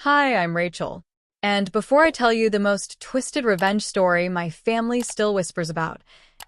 Hi, I'm Rachel. And before I tell you the most twisted revenge story my family still whispers about,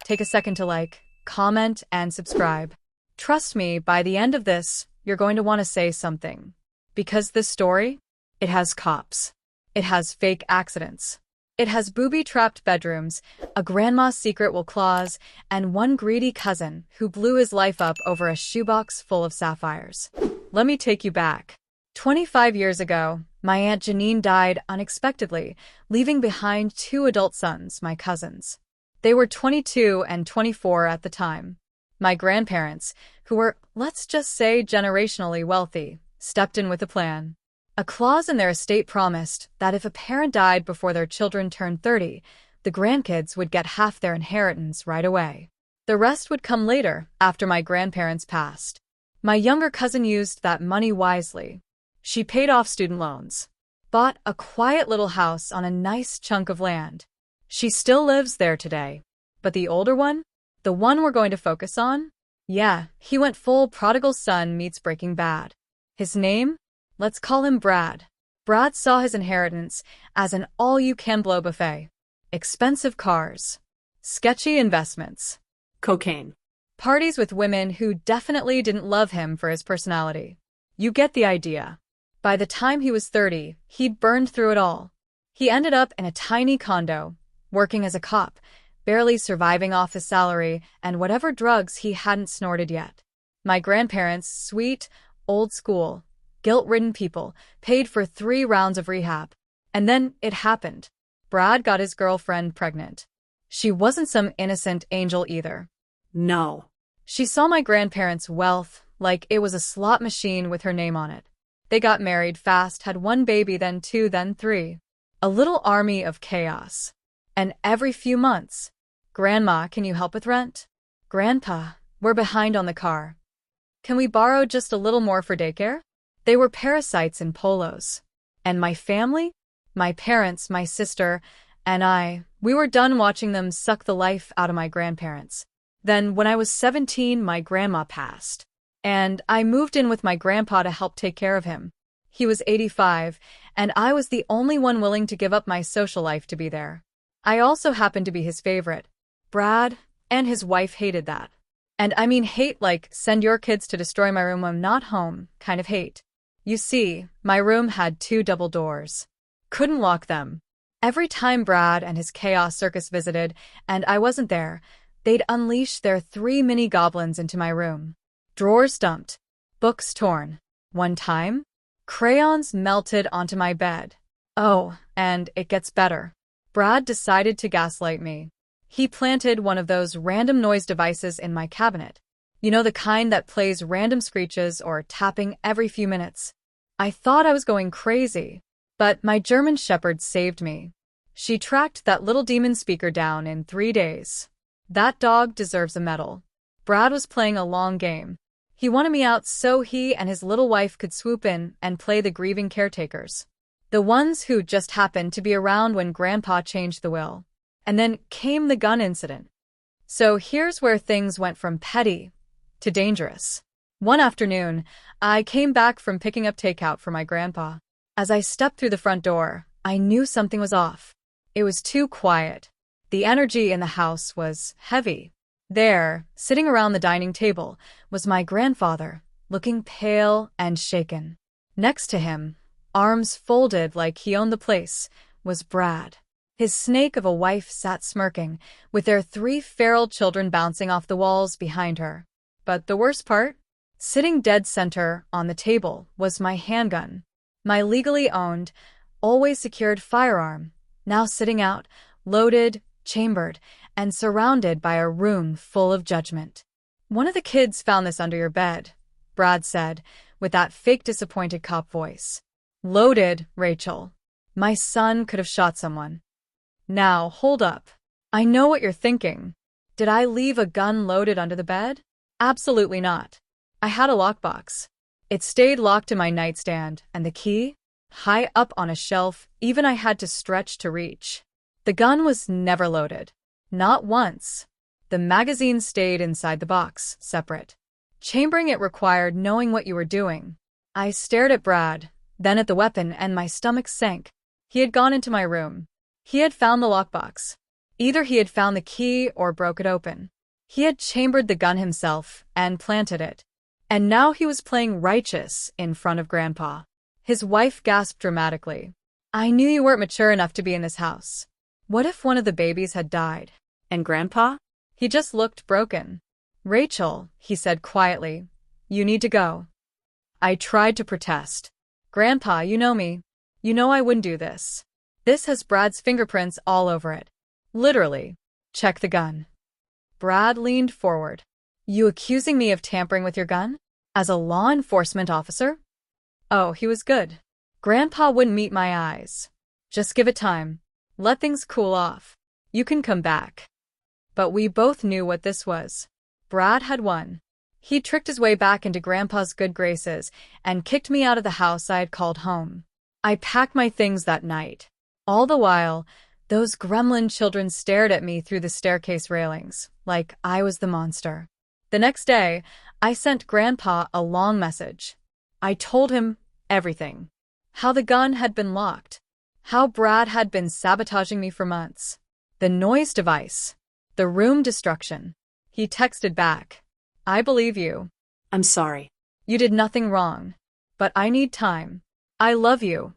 take a second to like, comment, and subscribe. Trust me, by the end of this, you're going to want to say something. Because this story, it has cops. It has fake accidents. It has booby-trapped bedrooms, a grandma's secret will claws, and one greedy cousin who blew his life up over a shoebox full of sapphires. Let me take you back. 25 years ago, my Aunt Janine died unexpectedly, leaving behind two adult sons, my cousins. They were 22 and 24 at the time. My grandparents, who were, let's just say, generationally wealthy, stepped in with a plan. A clause in their estate promised that if a parent died before their children turned 30, the grandkids would get half their inheritance right away. The rest would come later, after my grandparents passed. My younger cousin used that money wisely. She paid off student loans, bought a quiet little house on a nice chunk of land. She still lives there today. But the older one? The one we're going to focus on? Yeah, he went full prodigal son meets Breaking Bad. His name? Let's call him Brad. Brad saw his inheritance as an all-you-can-blow buffet. Expensive cars. Sketchy investments. Cocaine. Parties with women who definitely didn't love him for his personality. You get the idea. By the time he was 30, he'd burned through it all. He ended up in a tiny condo, working as a cop, barely surviving off his salary and whatever drugs he hadn't snorted yet. My grandparents, sweet, old-school, guilt-ridden people, paid for 3 rounds of rehab. And then it happened. Brad got his girlfriend pregnant. She wasn't some innocent angel either. No. She saw my grandparents' wealth like it was a slot machine with her name on it. They got married fast, had 1 baby, then 2, then 3. A little army of chaos. And every few months, Grandma, can you help with rent? Grandpa, we're behind on the car. Can we borrow just a little more for daycare? They were parasites in polos. And my family? My parents, my sister, and I, we were done watching them suck the life out of my grandparents. Then, when I was 17, my grandma passed. And I moved in with my grandpa to help take care of him. He was 85, and I was the only one willing to give up my social life to be there. I also happened to be his favorite. Brad and his wife hated that. And I mean hate like send your kids to destroy my room when I'm not home kind of hate. You see, my room had 2 double doors. Couldn't lock them. Every time Brad and his chaos circus visited, and I wasn't there, they'd unleash their 3 mini goblins into my room. Drawers dumped. Books torn. One time, crayons melted onto my bed. Oh, and it gets better. Brad decided to gaslight me. He planted one of those random noise devices in my cabinet. You know, the kind that plays random screeches or tapping every few minutes. I thought I was going crazy, but my German Shepherd saved me. She tracked that little demon speaker down in 3 days. That dog deserves a medal. Brad was playing a long game. He wanted me out so he and his little wife could swoop in and play the grieving caretakers. The ones who just happened to be around when Grandpa changed the will. And then came the gun incident. So here's where things went from petty to dangerous. One afternoon, I came back from picking up takeout for my grandpa. As I stepped through the front door, I knew something was off. It was too quiet. The energy in the house was heavy. There, sitting around the dining table, was my grandfather, looking pale and shaken. Next to him, arms folded like he owned the place, was Brad. His snake of a wife sat smirking, with their 3 feral children bouncing off the walls behind her. But the worst part? Sitting dead center on the table was my handgun. My legally owned, always secured firearm, now sitting out, loaded, chambered, and surrounded by a room full of judgment. One of the kids found this under your bed, Brad said, with that fake disappointed cop voice. Loaded, Rachel. My son could have shot someone. Now, hold up. I know what you're thinking. Did I leave a gun loaded under the bed? Absolutely not. I had a lockbox. It stayed locked in my nightstand, and the key? High up on a shelf, even I had to stretch to reach. The gun was never loaded. Not once. The magazine stayed inside the box, separate. Chambering it required knowing what you were doing. I stared at Brad, then at the weapon, and my stomach sank. He had gone into my room. He had found the lockbox. Either he had found the key or broke it open. He had chambered the gun himself and planted it. And now he was playing righteous in front of Grandpa. His wife gasped dramatically. I knew you weren't mature enough to be in this house. What if one of the babies had died? And Grandpa? He just looked broken. Rachel, he said quietly, you need to go. I tried to protest. Grandpa, you know me. You know I wouldn't do this. This has Brad's fingerprints all over it. Literally. Check the gun. Brad leaned forward. You accusing me of tampering with your gun? As a law enforcement officer? Oh, he was good. Grandpa wouldn't meet my eyes. Just give it time. Let things cool off. You can come back. But we both knew what this was. Brad had won. He tricked his way back into Grandpa's good graces and kicked me out of the house I had called home. I packed my things that night. All the while, those gremlin children stared at me through the staircase railings, like I was the monster. The next day, I sent Grandpa a long message. I told him everything. How the gun had been locked. How Brad had been sabotaging me for months. The noise device. The room destruction. He texted back. I believe you. I'm sorry. You did nothing wrong. But I need time. I love you.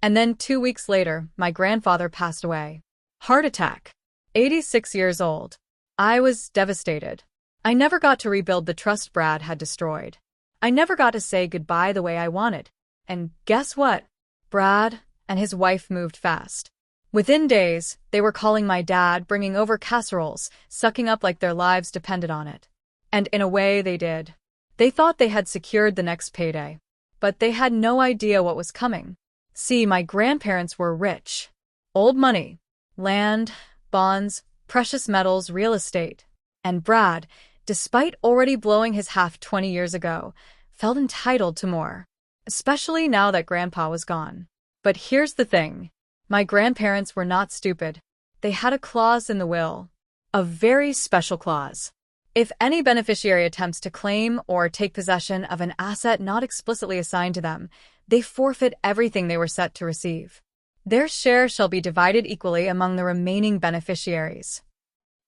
And then 2 weeks later, my grandfather passed away. Heart attack. 86 years old. I was devastated. I never got to rebuild the trust Brad had destroyed. I never got to say goodbye the way I wanted. And guess what? Brad and his wife moved fast. Within days, they were calling my dad, bringing over casseroles, sucking up like their lives depended on it. And in a way, they did. They thought they had secured the next payday. But they had no idea what was coming. See, my grandparents were rich. Old money. Land, bonds, precious metals, real estate. And Brad, despite already blowing his half 20 years ago, felt entitled to more. Especially now that Grandpa was gone. But here's the thing. My grandparents were not stupid. They had a clause in the will. A very special clause. If any beneficiary attempts to claim or take possession of an asset not explicitly assigned to them, they forfeit everything they were set to receive. Their share shall be divided equally among the remaining beneficiaries.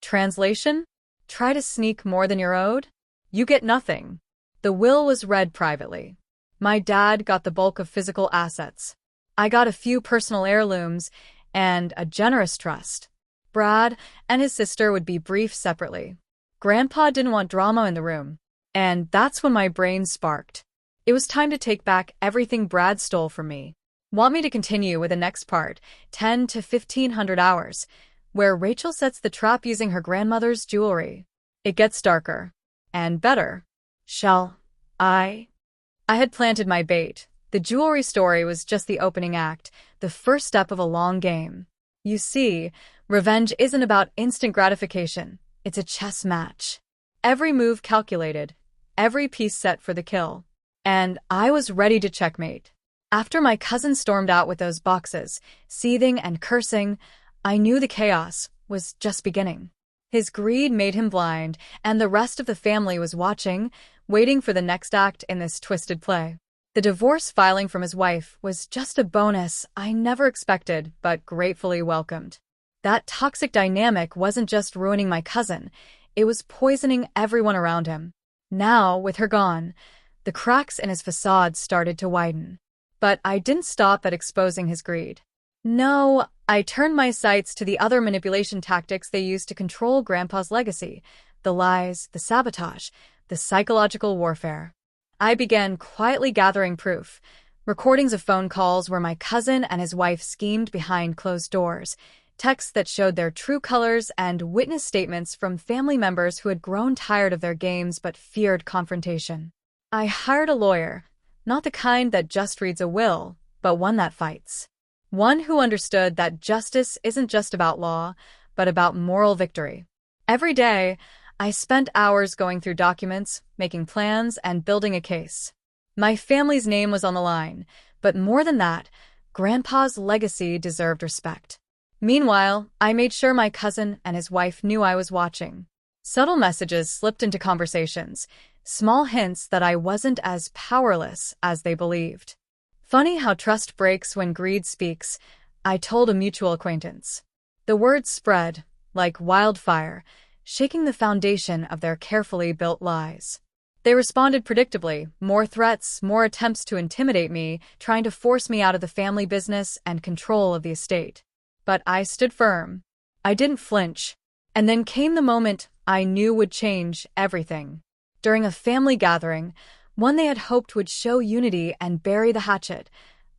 Translation? Try to sneak more than you're owed? You get nothing. The will was read privately. My dad got the bulk of physical assets. I got a few personal heirlooms and a generous trust. Brad and his sister would be briefed separately. Grandpa didn't want drama in the room, and that's when my brain sparked. It was time to take back everything Brad stole from me. Want me to continue with the next part, 10 to 1500 hours, where Rachel sets the trap using her grandmother's jewelry? It gets darker. And better. Shall I? I had planted my bait. The jewelry story was just the opening act, the first step of a long game. You see, revenge isn't about instant gratification. It's a chess match. Every move calculated, every piece set for the kill. And I was ready to checkmate. After my cousin stormed out with those boxes, seething and cursing, I knew the chaos was just beginning. His greed made him blind, and the rest of the family was watching, waiting for the next act in this twisted play. The divorce filing from his wife was just a bonus I never expected but gratefully welcomed. That toxic dynamic wasn't just ruining my cousin, it was poisoning everyone around him. Now, with her gone, the cracks in his facade started to widen. But I didn't stop at exposing his greed. No, I turned my sights to the other manipulation tactics they used to control Grandpa's legacy, the lies, the sabotage, the psychological warfare. I began quietly gathering proof, recordings of phone calls where my cousin and his wife schemed behind closed doors, texts that showed their true colors, and witness statements from family members who had grown tired of their games but feared confrontation. I hired a lawyer, not the kind that just reads a will, but one that fights. One who understood that justice isn't just about law, but about moral victory. Every day, I spent hours going through documents, making plans, and building a case. My family's name was on the line, but more than that, Grandpa's legacy deserved respect. Meanwhile, I made sure my cousin and his wife knew I was watching. Subtle messages slipped into conversations, small hints that I wasn't as powerless as they believed. Funny how trust breaks when greed speaks, I told a mutual acquaintance. The words spread, like wildfire, shaking the foundation of their carefully built lies. They responded predictably, more threats, more attempts to intimidate me, trying to force me out of the family business and control of the estate. But I stood firm. I didn't flinch. And then came the moment I knew would change everything. During a family gathering, one they had hoped would show unity and bury the hatchet,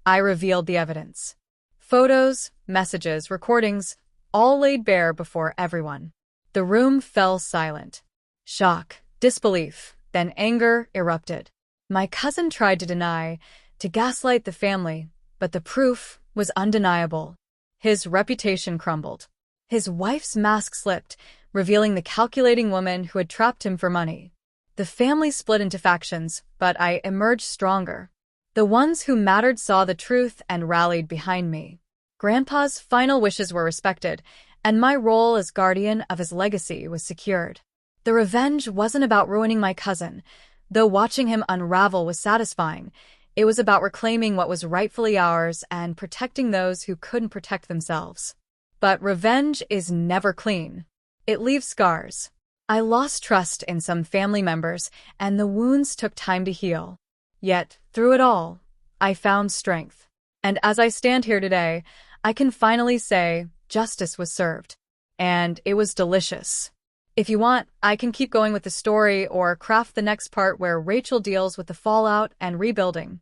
I revealed the evidence. Photos, messages, recordings, all laid bare before everyone. The room fell silent. Shock, disbelief, then anger erupted. My cousin tried to deny, to gaslight the family, but the proof was undeniable. His reputation crumbled. His wife's mask slipped, revealing the calculating woman who had trapped him for money. The family split into factions, but I emerged stronger. The ones who mattered saw the truth and rallied behind me. Grandpa's final wishes were respected, and my role as guardian of his legacy was secured. The revenge wasn't about ruining my cousin, though watching him unravel was satisfying. It was about reclaiming what was rightfully ours and protecting those who couldn't protect themselves. But revenge is never clean. It leaves scars. I lost trust in some family members, and the wounds took time to heal. Yet, through it all, I found strength. And as I stand here today, I can finally say justice was served. And it was delicious. If you want, I can keep going with the story or craft the next part where Rachel deals with the fallout and rebuilding.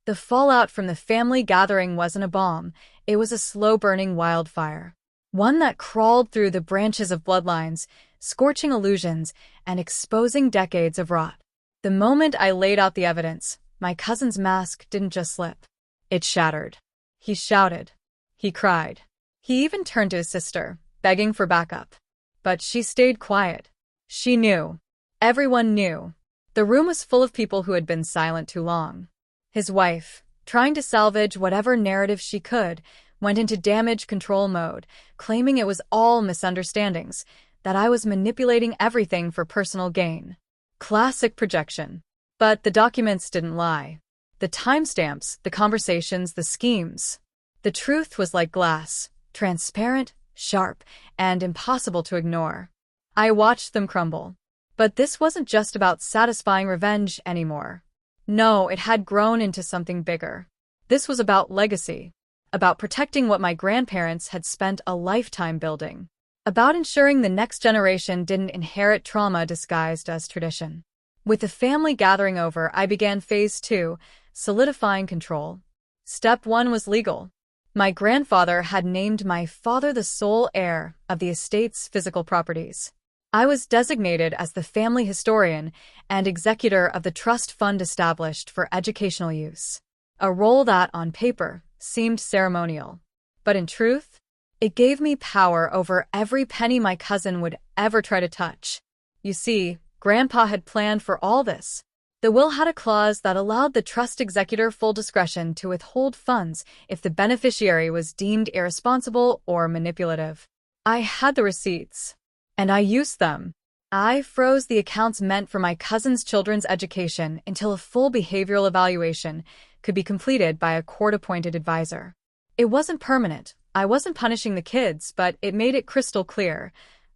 The fallout from the family gathering wasn't a bomb, it was a slow-burning wildfire. One that crawled through the branches of bloodlines, scorching illusions, and exposing decades of rot. The moment I laid out the evidence, my cousin's mask didn't just slip. It shattered. He shouted. He cried. He even turned to his sister, begging for backup. But she stayed quiet. She knew. Everyone knew. The room was full of people who had been silent too long. His wife, trying to salvage whatever narrative she could, went into damage control mode, claiming it was all misunderstandings, that I was manipulating everything for personal gain. Classic projection. But the documents didn't lie. The timestamps, the conversations, the schemes. The truth was like glass, transparent, sharp, and impossible to ignore. I watched them crumble. But this wasn't just about satisfying revenge anymore. No, it had grown into something bigger. This was about legacy. About protecting what my grandparents had spent a lifetime building. About ensuring the next generation didn't inherit trauma disguised as tradition. With the family gathering over, I began phase 2, solidifying control. Step 1 was legal. My grandfather had named my father the sole heir of the estate's physical properties. I was designated as the family historian and executor of the trust fund established for educational use. A role that, on paper, seemed ceremonial. But in truth, it gave me power over every penny my cousin would ever try to touch. You see, Grandpa had planned for all this. The will had a clause that allowed the trust executor full discretion to withhold funds if the beneficiary was deemed irresponsible or manipulative. I had the receipts, and I used them. I froze the accounts meant for my cousin's children's education until a full behavioral evaluation could be completed by a court-appointed advisor. It wasn't permanent. I wasn't punishing the kids, but it made it crystal clear.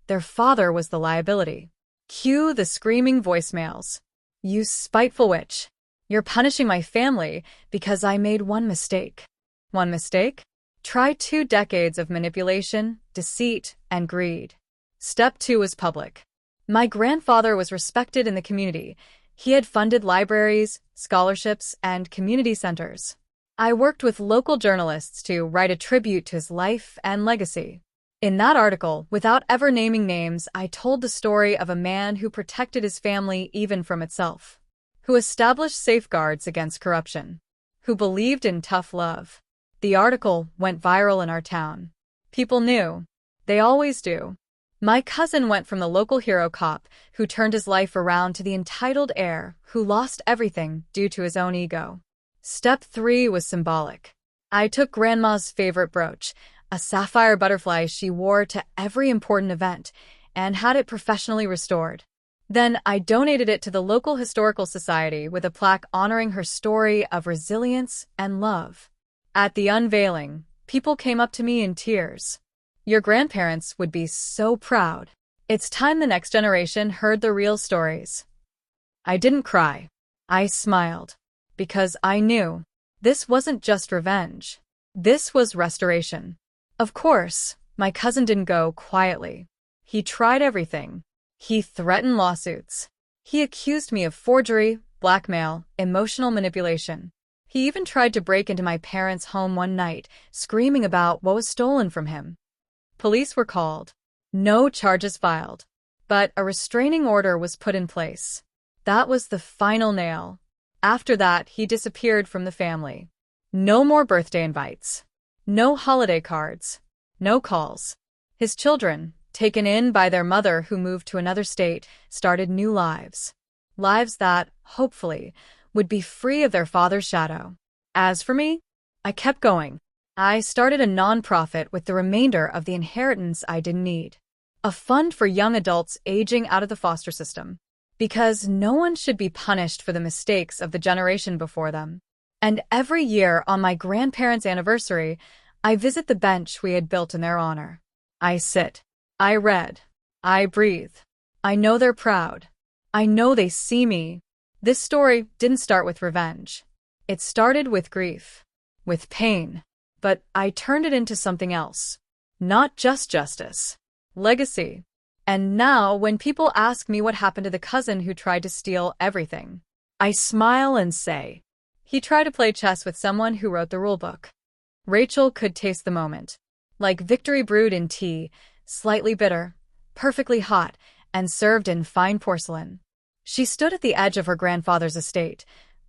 Their father was the liability. Cue the screaming voicemails. You spiteful witch. You're punishing my family because I made one mistake. One mistake? Try 2 decades of manipulation, deceit, and greed. Step 2 was public. My grandfather was respected in the community. He had funded libraries, scholarships, and community centers. I worked with local journalists to write a tribute to his life and legacy. In that article, without ever naming names, I told the story of a man who protected his family even from itself, who established safeguards against corruption, who believed in tough love. The article went viral in our town. People knew. They always do. My cousin went from the local hero cop who turned his life around to the entitled heir who lost everything due to his own ego. Step 3 was symbolic. I took Grandma's favorite brooch, a sapphire butterfly she wore to every important event, and had it professionally restored. Then I donated it to the local historical society with a plaque honoring her story of resilience and love. At the unveiling, people came up to me in tears. Your grandparents would be so proud. It's time the next generation heard the real stories. I didn't cry. I smiled. Because I knew this wasn't just revenge. This was restoration. Of course, my cousin didn't go quietly. He tried everything. He threatened lawsuits. He accused me of forgery, blackmail, emotional manipulation. He even tried to break into my parents' home one night, screaming about what was stolen from him. Police were called. No charges filed. But a restraining order was put in place. That was the final nail. After that, he disappeared from the family. No more birthday invites. No holiday cards. No calls. His children, taken in by their mother who moved to another state, started new lives. Lives that, hopefully, would be free of their father's shadow. As for me, I kept going. I started a nonprofit with the remainder of the inheritance I didn't need. A fund for young adults aging out of the foster system. Because no one should be punished for the mistakes of the generation before them. And every year on my grandparents' anniversary, I visit the bench we had built in their honor. I sit. I read. I breathe. I know they're proud. I know they see me. This story didn't start with revenge. It started with grief. With pain. But I turned it into something else. Not just justice. Legacy. And now, when people ask me what happened to the cousin who tried to steal everything, I smile and say, he tried to play chess with someone who wrote the rulebook. Rachel could taste the moment. Like victory brewed in tea, slightly bitter, perfectly hot, and served in fine porcelain. She stood at the edge of her grandfather's estate,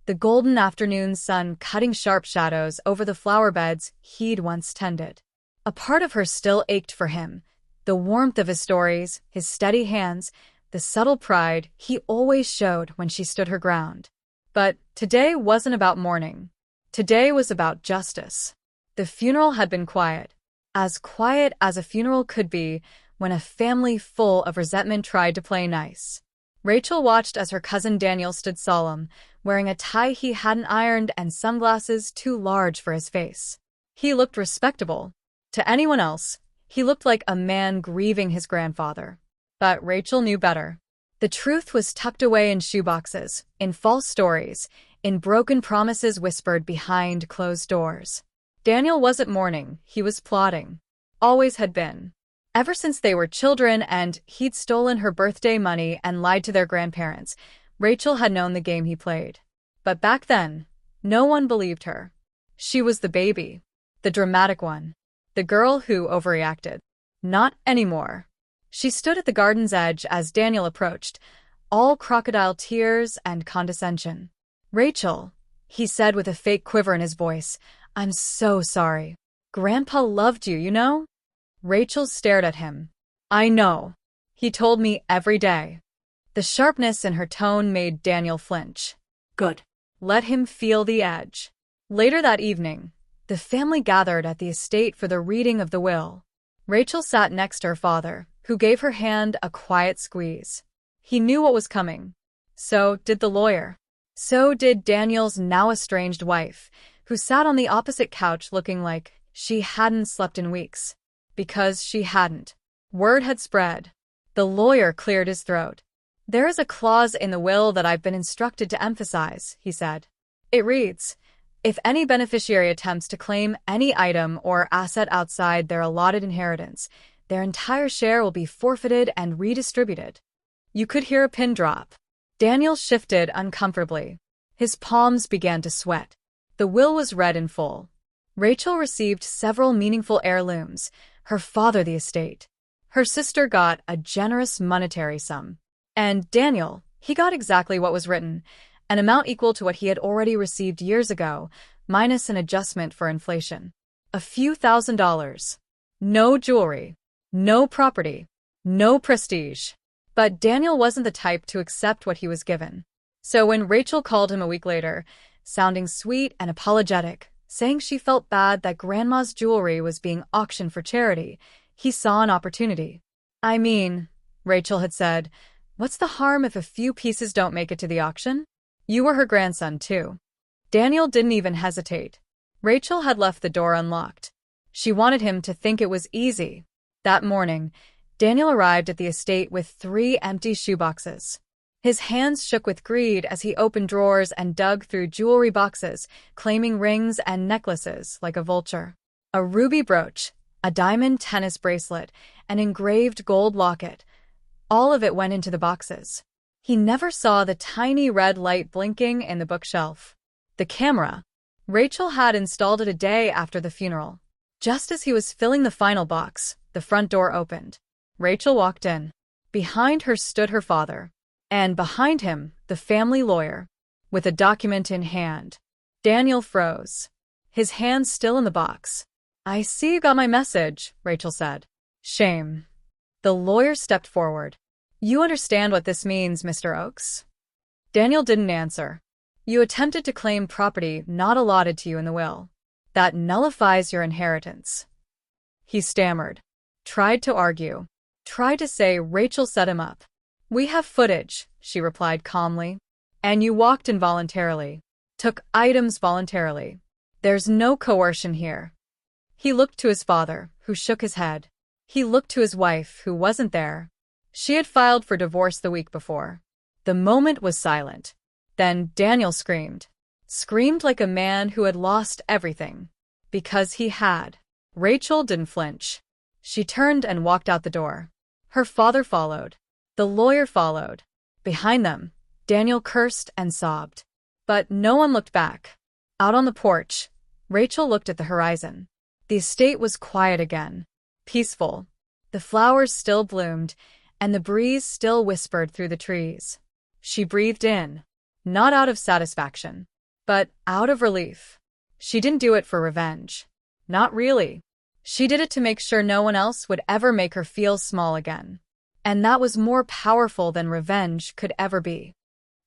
the golden afternoon sun cutting sharp shadows over the flower beds he'd once tended. A part of her still ached for him. The warmth of his stories, his steady hands, the subtle pride he always showed when she stood her ground. But today wasn't about mourning. Today was about justice. The funeral had been quiet as a funeral could be when a family full of resentment tried to play nice. Rachel watched as her cousin Daniel stood solemn, wearing a tie he hadn't ironed and sunglasses too large for his face. He looked respectable. To anyone else, he looked like a man grieving his grandfather. But Rachel knew better. The truth was tucked away in shoeboxes, in false stories, in broken promises whispered behind closed doors. Daniel wasn't mourning, he was plotting. Always had been. Ever since they were children and he'd stolen her birthday money and lied to their grandparents, Rachel had known the game he played. But back then, no one believed her. She was the baby. The dramatic one. The girl who overreacted. Not anymore. She stood at the garden's edge as Daniel approached, all crocodile tears and condescension. Rachel, he said with a fake quiver in his voice, I'm so sorry. Grandpa loved you, you know? Rachel stared at him. I know. He told me every day. The sharpness in her tone made Daniel flinch. Good. Let him feel the edge. Later that evening, the family gathered at the estate for the reading of the will. Rachel sat next to her father, who gave her hand a quiet squeeze. He knew what was coming. So did the lawyer. So did Daniel's now estranged wife, who sat on the opposite couch looking like she hadn't slept in weeks. Because she hadn't. Word had spread. The lawyer cleared his throat. There is a clause in the will that I've been instructed to emphasize, he said. It reads, if any beneficiary attempts to claim any item or asset outside their allotted inheritance, their entire share will be forfeited and redistributed. You could hear a pin drop. Daniel shifted uncomfortably. His palms began to sweat. The will was read in full. Rachel received several meaningful heirlooms, her father the estate. Her sister got a generous monetary sum. And Daniel, he got exactly what was written, an amount equal to what he had already received years ago, minus an adjustment for inflation. A few $1,000s. No jewelry. No property. No prestige. But Daniel wasn't the type to accept what he was given. So when Rachel called him a week later, sounding sweet and apologetic, saying she felt bad that Grandma's jewelry was being auctioned for charity, he saw an opportunity. I mean, Rachel had said, What's the harm if a few pieces don't make it to the auction? You were her grandson, too. Daniel didn't even hesitate. Rachel had left the door unlocked. She wanted him to think it was easy. That morning, Daniel arrived at the estate with 3 empty shoeboxes. His hands shook with greed as he opened drawers and dug through jewelry boxes, claiming rings and necklaces like a vulture. A ruby brooch, a diamond tennis bracelet, an engraved gold locket. All of it went into the boxes. He never saw the tiny red light blinking in the bookshelf. The camera. Rachel had installed it a day after the funeral. Just as he was filling the final box, the front door opened. Rachel walked in. Behind her stood her father. And behind him, the family lawyer, with a document in hand. Daniel froze, his hands still in the box. "I see you got my message," Rachel said. "Shame." The lawyer stepped forward. "You understand what this means, Mr. Oakes?" Daniel didn't answer. "You attempted to claim property not allotted to you in the will. That nullifies your inheritance." He stammered, tried to argue, tried to say Rachel set him up. "We have footage," she replied calmly. "And you walked in voluntarily, took items voluntarily. There's no coercion here." He looked to his father, who shook his head. He looked to his wife, who wasn't there. She had filed for divorce the week before. The moment was silent. Then Daniel screamed. Screamed like a man who had lost everything. Because he had. Rachel didn't flinch. She turned and walked out the door. Her father followed. The lawyer followed. Behind them, Daniel cursed and sobbed. But no one looked back. Out on the porch, Rachel looked at the horizon. The estate was quiet again. Peaceful. The flowers still bloomed, and the breeze still whispered through the trees. She breathed in, not out of satisfaction, but out of relief. She didn't do it for revenge. Not really. She did it to make sure no one else would ever make her feel small again. And that was more powerful than revenge could ever be.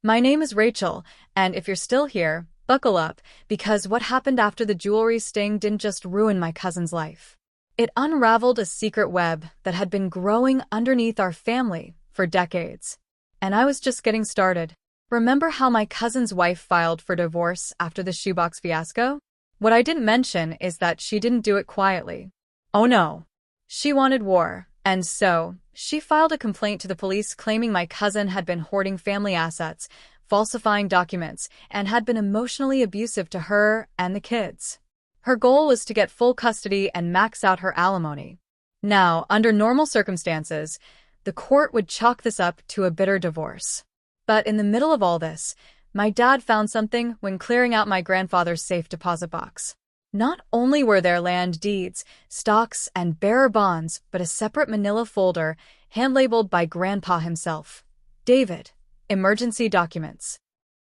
My name is Rachel, and if you're still here, buckle up, because what happened after the jewelry sting didn't just ruin my cousin's life. It unraveled a secret web that had been growing underneath our family for decades. And I was just getting started. Remember how my cousin's wife filed for divorce after the shoebox fiasco? What I didn't mention is that she didn't do it quietly. Oh no. She wanted war, and so she filed a complaint to the police claiming my cousin had been hoarding family assets, falsifying documents, and had been emotionally abusive to her and the kids. Her goal was to get full custody and max out her alimony. Now, under normal circumstances, the court would chalk this up to a bitter divorce. But in the middle of all this, my dad found something when clearing out my grandfather's safe deposit box. Not only were there land deeds, stocks, and bearer bonds, but a separate manila folder, hand-labeled by Grandpa himself. David. Emergency documents.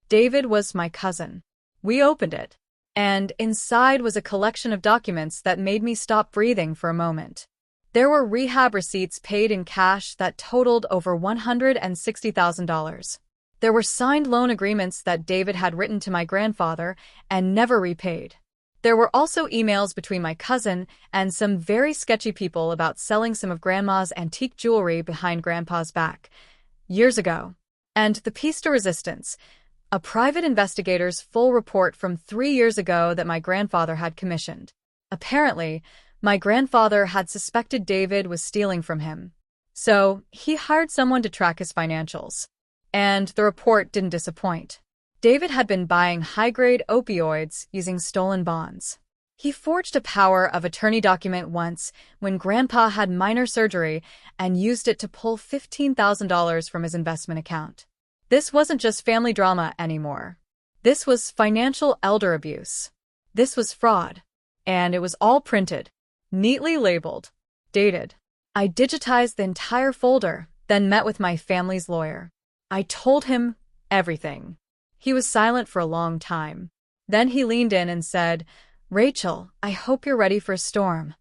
David was my cousin. We opened it. And inside was a collection of documents that made me stop breathing for a moment. There were rehab receipts paid in cash that totaled over $160,000. There were signed loan agreements that David had written to my grandfather and never repaid. There were also emails between my cousin and some very sketchy people about selling some of Grandma's antique jewelry behind Grandpa's back. Years ago. And the piece de resistance, a private investigator's full report from 3 years ago that my grandfather had commissioned. Apparently, my grandfather had suspected David was stealing from him. So, he hired someone to track his financials. And the report didn't disappoint. David had been buying high-grade opioids using stolen bonds. He forged a power of attorney document once when Grandpa had minor surgery and used it to pull $15,000 from his investment account. This wasn't just family drama anymore. This was financial elder abuse. This was fraud. And it was all printed, neatly labeled, dated. I digitized the entire folder, then met with my family's lawyer. I told him everything. He was silent for a long time. Then he leaned in and said, "Rachel, I hope you're ready for a storm."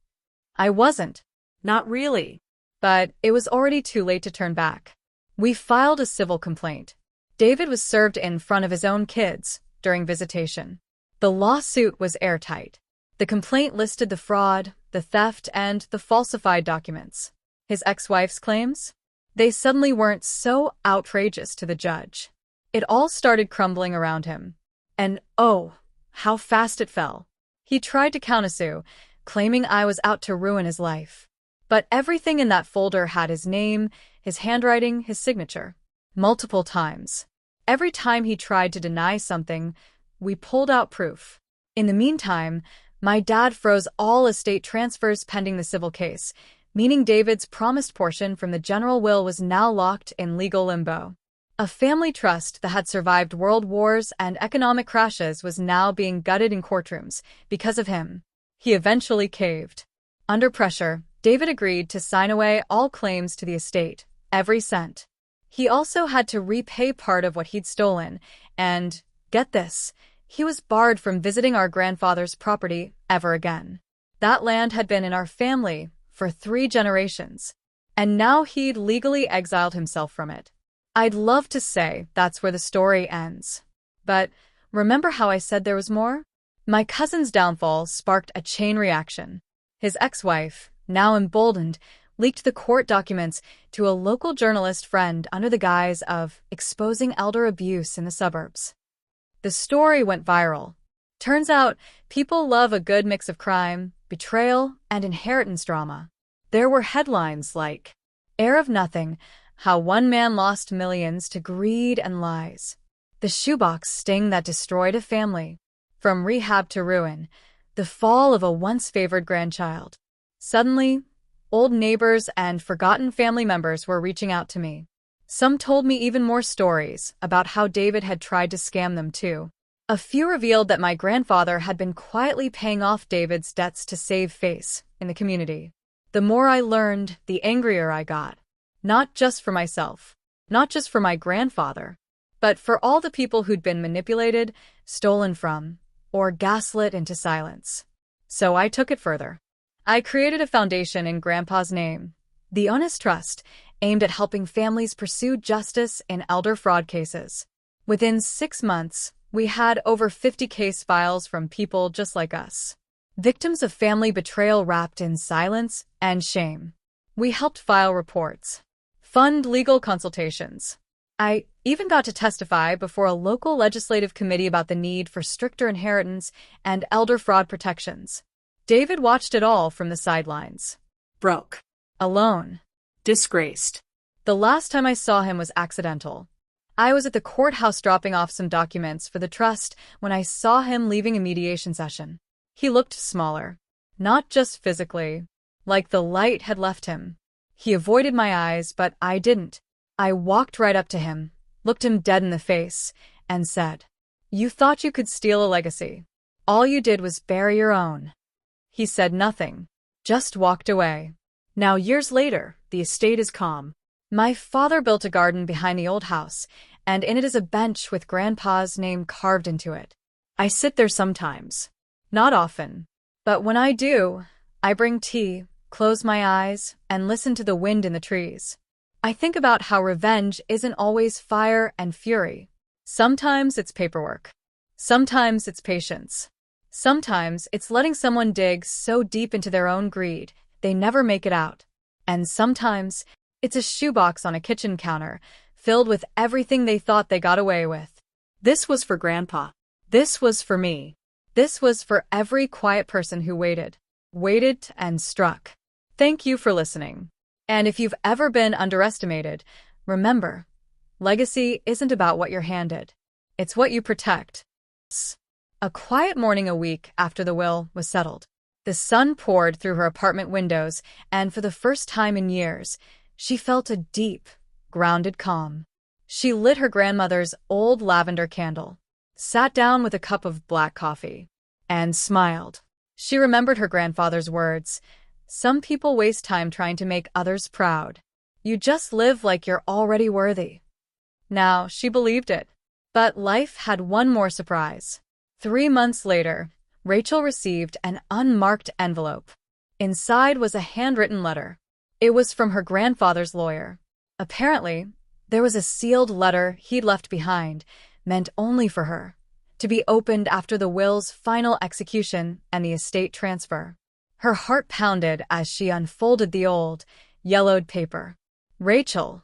I wasn't. Not really. But it was already too late to turn back. We filed a civil complaint. David was served in front of his own kids during visitation. The lawsuit was airtight. The complaint listed the fraud, the theft, and the falsified documents. His ex-wife's claims? They suddenly weren't so outrageous to the judge. It all started crumbling around him. And oh, how fast it fell. He tried to countersue, claiming I was out to ruin his life. But everything in that folder had his name, his handwriting, his signature. Multiple times. Every time he tried to deny something, we pulled out proof. In the meantime, my dad froze all estate transfers pending the civil case, meaning David's promised portion from the general will was now locked in legal limbo. A family trust that had survived world wars and economic crashes was now being gutted in courtrooms because of him. He eventually caved. Under pressure, David agreed to sign away all claims to the estate, every cent. He also had to repay part of what he'd stolen, and, get this, he was barred from visiting our grandfather's property ever again. That land had been in our family for 3 generations, and now he'd legally exiled himself from it. I'd love to say that's where the story ends. But remember how I said there was more? My cousin's downfall sparked a chain reaction. His ex-wife, now emboldened, leaked the court documents to a local journalist friend under the guise of exposing elder abuse in the suburbs. The story went viral. Turns out, people love a good mix of crime, betrayal, and inheritance drama. There were headlines like, "Heir of Nothing, How One Man Lost Millions to Greed and Lies." The shoebox sting that destroyed a family. From rehab to ruin. The fall of a once-favored grandchild. Suddenly, old neighbors and forgotten family members were reaching out to me. Some told me even more stories about how David had tried to scam them too. A few revealed that my grandfather had been quietly paying off David's debts to save face in the community. The more I learned, the angrier I got. Not just for myself, not just for my grandfather, but for all the people who'd been manipulated, stolen from, or gaslit into silence. So I took it further. I created a foundation in Grandpa's name, the Honest Trust, aimed at helping families pursue justice in elder fraud cases. Within 6 months, we had over 50 case files from people just like us. Victims of family betrayal wrapped in silence and shame. We helped file reports, fund legal consultations. I even got to testify before a local legislative committee about the need for stricter inheritance and elder fraud protections. David watched it all from the sidelines. Broke. Alone. Disgraced. The last time I saw him was accidental. I was at the courthouse dropping off some documents for the trust when I saw him leaving a mediation session. He looked smaller. Not just physically. Like the light had left him. He avoided my eyes, but I didn't. I walked right up to him, looked him dead in the face, and said, "You thought you could steal a legacy. All you did was bury your own." He said nothing, just walked away. Now, years later, the estate is calm. My father built a garden behind the old house, and in it is a bench with Grandpa's name carved into it. I sit there sometimes. Not often. But when I do, I bring tea, close my eyes, and listen to the wind in the trees. I think about how revenge isn't always fire and fury. Sometimes it's paperwork. Sometimes it's patience. Sometimes it's letting someone dig so deep into their own greed, they never make it out. And sometimes it's a shoebox on a kitchen counter, filled with everything they thought they got away with. This was for Grandpa. This was for me. This was for every quiet person who waited and struck. Thank you for listening. And if you've ever been underestimated, remember, legacy isn't about what you're handed. It's what you protect. A quiet morning a week after the will was settled. The sun poured through her apartment windows, and for the first time in years, she felt a deep, grounded calm. She lit her grandmother's old lavender candle, sat down with a cup of black coffee, and smiled. She remembered her grandfather's words, "Some people waste time trying to make others proud. You just live like you're already worthy." Now, she believed it. But life had one more surprise. 3 months later, Rachel received an unmarked envelope. Inside was a handwritten letter. It was from her grandfather's lawyer. Apparently, there was a sealed letter he'd left behind, meant only for her, to be opened after the will's final execution and the estate transfer. Her heart pounded as she unfolded the old, yellowed paper. Rachel,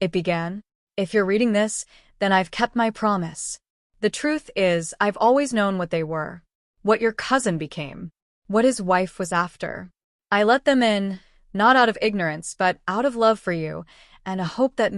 it began, if you're reading this, then I've kept my promise. The truth is, I've always known what they were. What your cousin became. What his wife was after. I let them in, not out of ignorance, but out of love for you, and a hope that